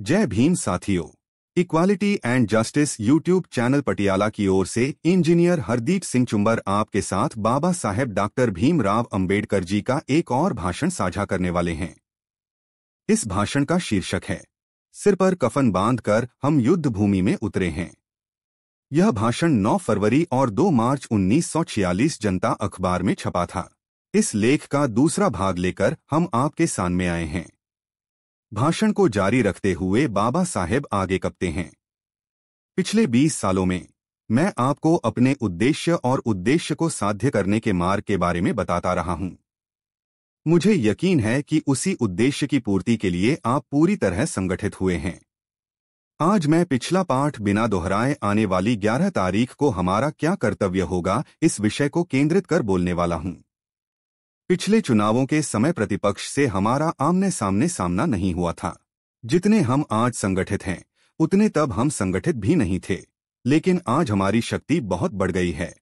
जय भीम साथियों। Equality and justice YouTube channel Patiala की ओर से इंजीनियर हरदीप सिंह चुंबर आपके साथ बाबा साहेब डॉक्टर भीमराव अंबेडकर जी का एक और भाषण साझा करने वाले हैं। इस भाषण का शीर्षक है सिर पर कफन बांधकर हम युद्ध भूमि में उतरे हैं। यह भाषण 9 फरवरी और 2 मार्च 1946 जनता अखबार में छपा था। इस लेख का दूसरा भाग लेकर हम आपके सामने आए हैं। भाषण को जारी रखते हुए बाबा साहेब आगे कहते हैं, पिछले 20 सालों में मैं आपको अपने उद्देश्य को साध्य करने के मार्ग के बारे में बताता रहा हूं। मुझे यकीन है कि उसी उद्देश्य की पूर्ति के लिए आप पूरी तरह संगठित हुए हैं। आज मैं पिछला पाठ बिना दोहराए आने वाली 11 तारीख को हमारा क्या कर्तव्य होगा इस विषय को केंद्रित कर बोलने वाला हूं। पिछले चुनावों के समय प्रतिपक्ष से हमारा आमने सामने सामना नहीं हुआ था। जितने हम आज संगठित हैं उतने तब हम संगठित भी नहीं थे, लेकिन आज हमारी शक्ति बहुत बढ़ गई है।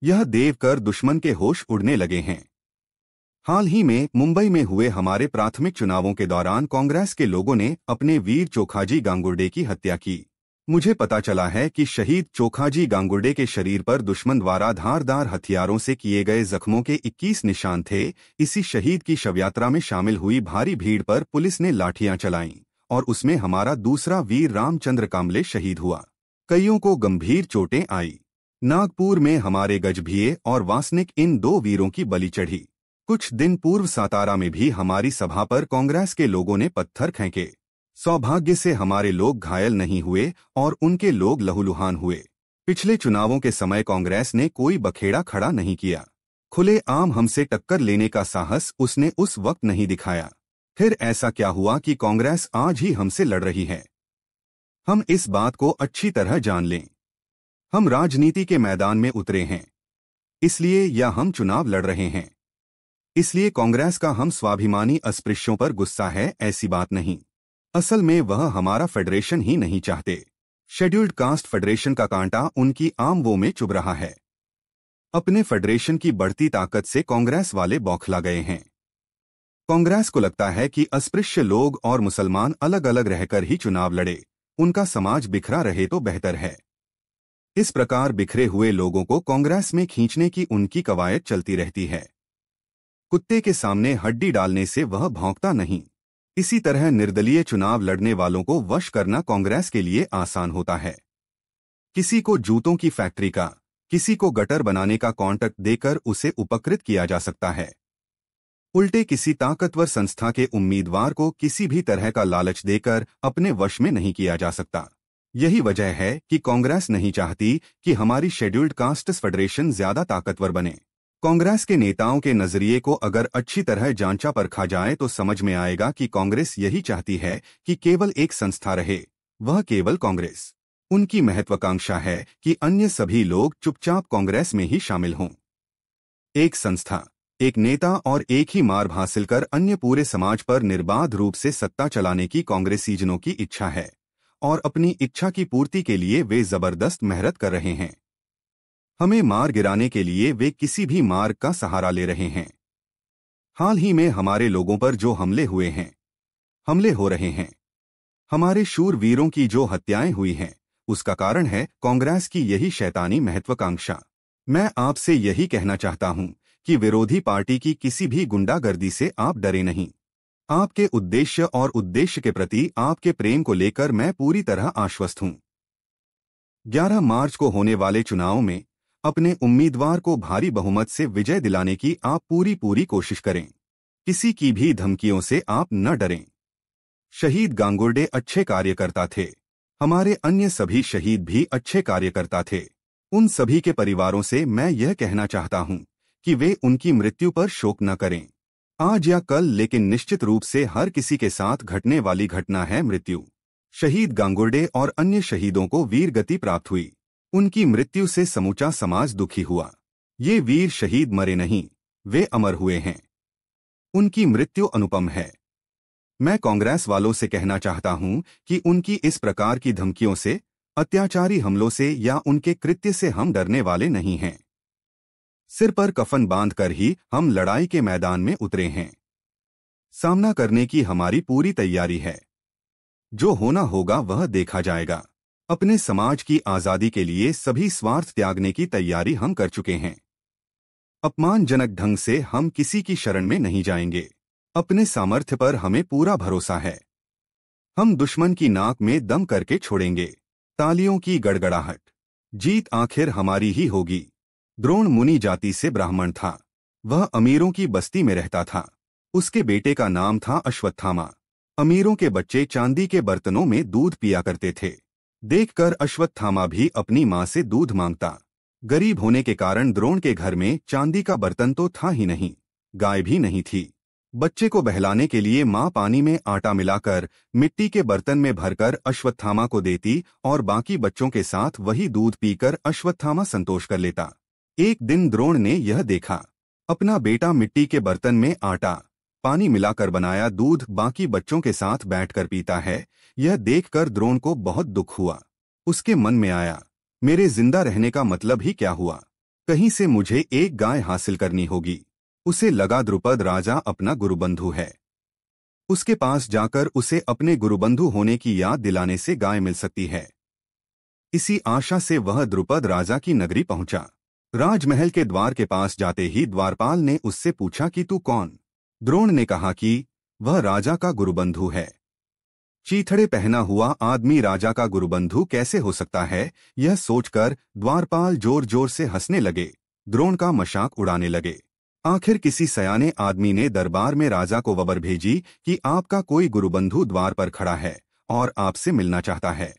यह देखकर दुश्मन के होश उड़ने लगे हैं। हाल ही में मुंबई में हुए हमारे प्राथमिक चुनावों के दौरान कांग्रेस के लोगों ने अपने वीर चोखाजी गांगुर्डे की हत्या की। मुझे पता चला है कि शहीद चोखाजी गांगुर्डे के शरीर पर दुश्मन द्वारा धारदार हथियारों से किए गए जख्मों के 21 निशान थे। इसी शहीद की शवयात्रा में शामिल हुई भारी भीड़ पर पुलिस ने लाठियां चलाईं और उसमें हमारा दूसरा वीर रामचंद्र कांबले शहीद हुआ। कईयों को गंभीर चोटें आई। नागपुर में हमारे गजभिये और वासनिक इन 2 वीरों की बलि चढ़ी। कुछ दिन पूर्व सातारा में भी हमारी सभा पर कांग्रेस के लोगों ने पत्थर फेंके। सौभाग्य से हमारे लोग घायल नहीं हुए और उनके लोग लहूलुहान हुए। पिछले चुनावों के समय कांग्रेस ने कोई बखेड़ा खड़ा नहीं किया। खुले आम हमसे टक्कर लेने का साहस उसने उस वक्त नहीं दिखाया। फिर ऐसा क्या हुआ कि कांग्रेस आज ही हमसे लड़ रही है? हम इस बात को अच्छी तरह जान लें। हम राजनीति के मैदान में उतरे हैं इसलिए, या हम चुनाव लड़ रहे हैं इसलिए कांग्रेस का हम स्वाभिमानी अस्पृश्यों पर गुस्सा है, ऐसी बात नहीं। असल में वह हमारा फेडरेशन ही नहीं चाहते। शेड्यूल्ड कास्ट फेडरेशन का कांटा उनकी आम वो में चुभ रहा है। अपने फेडरेशन की बढ़ती ताकत से कांग्रेस वाले बौखला गए हैं। कांग्रेस को लगता है कि अस्पृश्य लोग और मुसलमान अलग अलग रहकर ही चुनाव लड़े, उनका समाज बिखरा रहे तो बेहतर है। इस प्रकार बिखरे हुए लोगों को कांग्रेस में खींचने की उनकी कवायद चलती रहती है। कुत्ते के सामने हड्डी डालने से वह भौंकता नहीं। इसी तरह निर्दलीय चुनाव लड़ने वालों को वश करना कांग्रेस के लिए आसान होता है। किसी को जूतों की फैक्ट्री का, किसी को गटर बनाने का कॉन्ट्रैक्ट देकर उसे उपकृत किया जा सकता है। उल्टे किसी ताकतवर संस्था के उम्मीदवार को किसी भी तरह का लालच देकर अपने वश में नहीं किया जा सकता। यही वजह है कि कांग्रेस नहीं चाहती कि हमारी शेड्यूल्ड कास्ट्स फेडरेशन ज्यादा ताकतवर बने। कांग्रेस के नेताओं के नजरिए को अगर अच्छी तरह जांचा परखा जाए तो समझ में आएगा कि कांग्रेस यही चाहती है कि केवल एक संस्था रहे, वह केवल कांग्रेस। उनकी महत्वाकांक्षा है कि अन्य सभी लोग चुपचाप कांग्रेस में ही शामिल हों। एक संस्था, एक नेता और एक ही मार्ग हासिल कर अन्य पूरे समाज पर निर्बाध रूप से सत्ता चलाने की कांग्रेसीजनों की इच्छा है और अपनी इच्छा की पूर्ति के लिए वे जबरदस्त मेहनत कर रहे हैं। हमें मार गिराने के लिए वे किसी भी मार्ग का सहारा ले रहे हैं। हाल ही में हमारे लोगों पर जो हमले हो रहे हैं, हमारे शूरवीरों की जो हत्याएं हुई हैं, उसका कारण है कांग्रेस की यही शैतानी महत्वाकांक्षा। मैं आपसे यही कहना चाहता हूं कि विरोधी पार्टी की किसी भी गुंडागर्दी से आप डरे नहीं। आपके उद्देश्य के प्रति आपके प्रेम को लेकर मैं पूरी तरह आश्वस्त हूं। 11 मार्च को होने वाले चुनाव में अपने उम्मीदवार को भारी बहुमत से विजय दिलाने की आप पूरी कोशिश करें। किसी की भी धमकियों से आप न डरें। शहीद गांगुर्डे अच्छे कार्यकर्ता थे। हमारे अन्य सभी शहीद भी अच्छे कार्यकर्ता थे। उन सभी के परिवारों से मैं यह कहना चाहता हूं कि वे उनकी मृत्यु पर शोक न करें, आज या कल, लेकिन निश्चित रूप से हर किसी के साथ घटने वाली घटना है मृत्यु। शहीद गांगुर्डे और अन्य शहीदों को वीर गति प्राप्त हुई। उनकी मृत्यु से समूचा समाज दुखी हुआ। ये वीर शहीद मरे नहीं, वे अमर हुए हैं। उनकी मृत्यु अनुपम है। मैं कांग्रेस वालों से कहना चाहता हूं कि उनकी इस प्रकार की धमकियों से, अत्याचारी हमलों से या उनके कृत्य से हम डरने वाले नहीं हैं। सिर पर कफन बांधकर ही हम लड़ाई के मैदान में उतरे हैं। सामना करने की हमारी पूरी तैयारी है। जो होना होगा वह देखा जाएगा। अपने समाज की आजादी के लिए सभी स्वार्थ त्यागने की तैयारी हम कर चुके हैं। अपमानजनक ढंग से हम किसी की शरण में नहीं जाएंगे। अपने सामर्थ्य पर हमें पूरा भरोसा है। हम दुश्मन की नाक में दम करके छोड़ेंगे। तालियों की गड़गड़ाहट। जीत आखिर हमारी ही होगी। द्रोण मुनि जाति से ब्राह्मण था। वह अमीरों की बस्ती में रहता था। उसके बेटे का नाम था अश्वत्थामा। अमीरों के बच्चे चांदी के बर्तनों में दूध पिया करते थे। देखकर अश्वत्थामा भी अपनी माँ से दूध मांगता। गरीब होने के कारण द्रोण के घर में चांदी का बर्तन तो था ही नहीं, गाय भी नहीं थी। बच्चे को बहलाने के लिए माँ पानी में आटा मिलाकर मिट्टी के बर्तन में भरकर अश्वत्थामा को देती और बाकी बच्चों के साथ वही दूध पीकर अश्वत्थामा संतोष कर लेता। एक दिन द्रोण ने यह देखा, अपना बेटा मिट्टी के बर्तन में आटा पानी मिलाकर बनाया दूध बाकी बच्चों के साथ बैठकर पीता है। यह देखकर द्रोण को बहुत दुख हुआ। उसके मन में आया, मेरे जिंदा रहने का मतलब ही क्या हुआ? कहीं से मुझे एक गाय हासिल करनी होगी। उसे लगा द्रुपद राजा अपना गुरुबंधु है। उसके पास जाकर उसे अपने गुरुबंधु होने की याद दिलाने से गाय मिल सकती है। इसी आशा से वह द्रुपद राजा की नगरी पहुंचा। राजमहल के द्वार के पास जाते ही द्वारपाल ने उससे पूछा कि तू कौन? द्रोण ने कहा कि वह राजा का गुरुबंधु है। चीथड़े पहना हुआ आदमी राजा का गुरुबंधु कैसे हो सकता है? यह सोचकर द्वारपाल जोर जोर से हंसने लगे। द्रोण का मजाक उड़ाने लगे। आखिर किसी सयाने आदमी ने दरबार में राजा को खबर भेजी कि आपका कोई गुरुबंधु द्वार पर खड़ा है और आपसे मिलना चाहता है।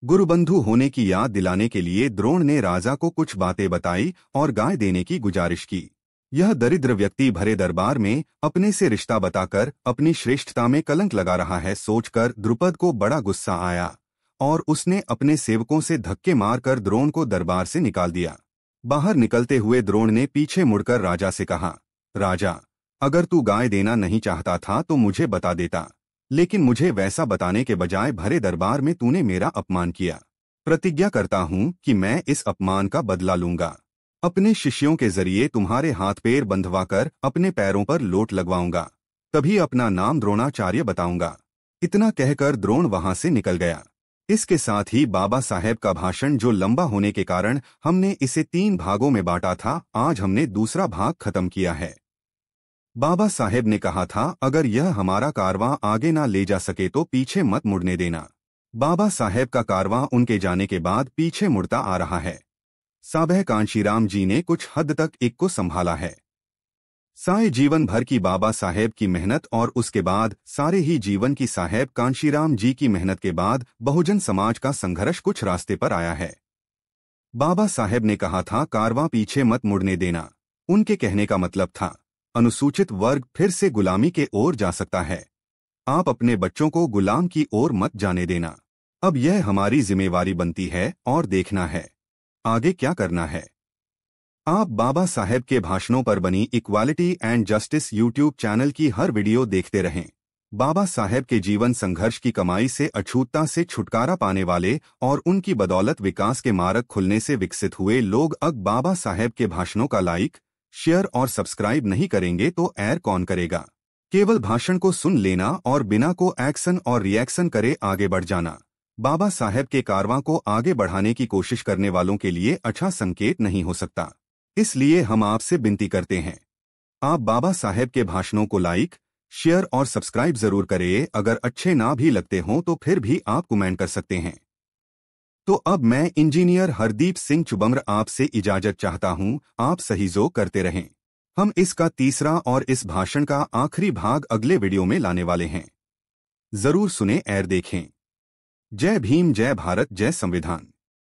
गुरुबंधु होने की याद दिलाने के लिए द्रोण ने राजा को कुछ बातें बताई और गाय देने की गुजारिश की। यह दरिद्र व्यक्ति भरे दरबार में अपने से रिश्ता बताकर अपनी श्रेष्ठता में कलंक लगा रहा है सोचकर द्रुपद को बड़ा गुस्सा आया और उसने अपने सेवकों से धक्के मारकर द्रोण को दरबार से निकाल दिया। बाहर निकलते हुए द्रोण ने पीछे मुड़कर राजा से कहा, राजा, अगर तू गाय देना नहीं चाहता था तो मुझे बता देता, लेकिन मुझे वैसा बताने के बजाय भरे दरबार में तूने मेरा अपमान किया। प्रतिज्ञा करता हूँ कि मैं इस अपमान का बदला लूंगा। अपने शिष्यों के जरिए तुम्हारे हाथ पैर बंधवाकर अपने पैरों पर लोट लगवाऊंगा, तभी अपना नाम द्रोणाचार्य बताऊंगा। इतना कहकर द्रोण वहां से निकल गया। इसके साथ ही बाबा साहेब का भाषण, जो लंबा होने के कारण हमने इसे 3 भागों में बांटा था, आज हमने दूसरा भाग खत्म किया है। बाबा साहेब ने कहा था, अगर यह हमारा कारवां आगे ना ले जा सके तो पीछे मत मुड़ने देना। बाबा साहेब का कारवां उनके जाने के बाद पीछे मुड़ता आ रहा है। साबह कांशीराम जी ने कुछ हद तक एक को संभाला है। सारे जीवन भर की बाबा साहेब की मेहनत और उसके बाद सारे ही जीवन की साहेब कांशीराम जी की मेहनत के बाद बहुजन समाज का संघर्ष कुछ रास्ते पर आया है। बाबा साहेब ने कहा था, कारवां पीछे मत मुड़ने देना। उनके कहने का मतलब था, अनुसूचित वर्ग फिर से गुलामी के ओर जा सकता है। आप अपने बच्चों को गुलाम की ओर मत जाने देना। अब यह हमारी जिम्मेवारी बनती है और देखना है आगे क्या करना है। आप बाबा साहेब के भाषणों पर बनी equality and justice YouTube channel की हर वीडियो देखते रहें। बाबा साहेब के जीवन संघर्ष की कमाई से अछूतता से छुटकारा पाने वाले और उनकी बदौलत विकास के मार्ग खुलने से विकसित हुए लोग अब बाबा साहेब के भाषणों का लाइक, शेयर और सब्सक्राइब नहीं करेंगे तो ऐर कौन करेगा। केवल भाषण को सुन लेना और बिना को एक्शन और रिएक्शन करे आगे बढ़ जाना बाबा साहेब के कारवां को आगे बढ़ाने की कोशिश करने वालों के लिए अच्छा संकेत नहीं हो सकता। इसलिए हम आपसे विनती करते हैं, आप बाबा साहेब के भाषणों को लाइक, शेयर और सब्सक्राइब जरूर करें। अगर अच्छे ना भी लगते हों तो फिर भी आप कमेंट कर सकते हैं। तो अब मैं इंजीनियर हरदीप सिंह चुबम्र आपसे इजाजत चाहता हूं। आप सहयोग करते रहें। हम इसका तीसरा और इस भाषण का आखिरी भाग अगले वीडियो में लाने वाले हैं। जरूर सुने और देखें। जय भीम, जय भारत, जय संविधान।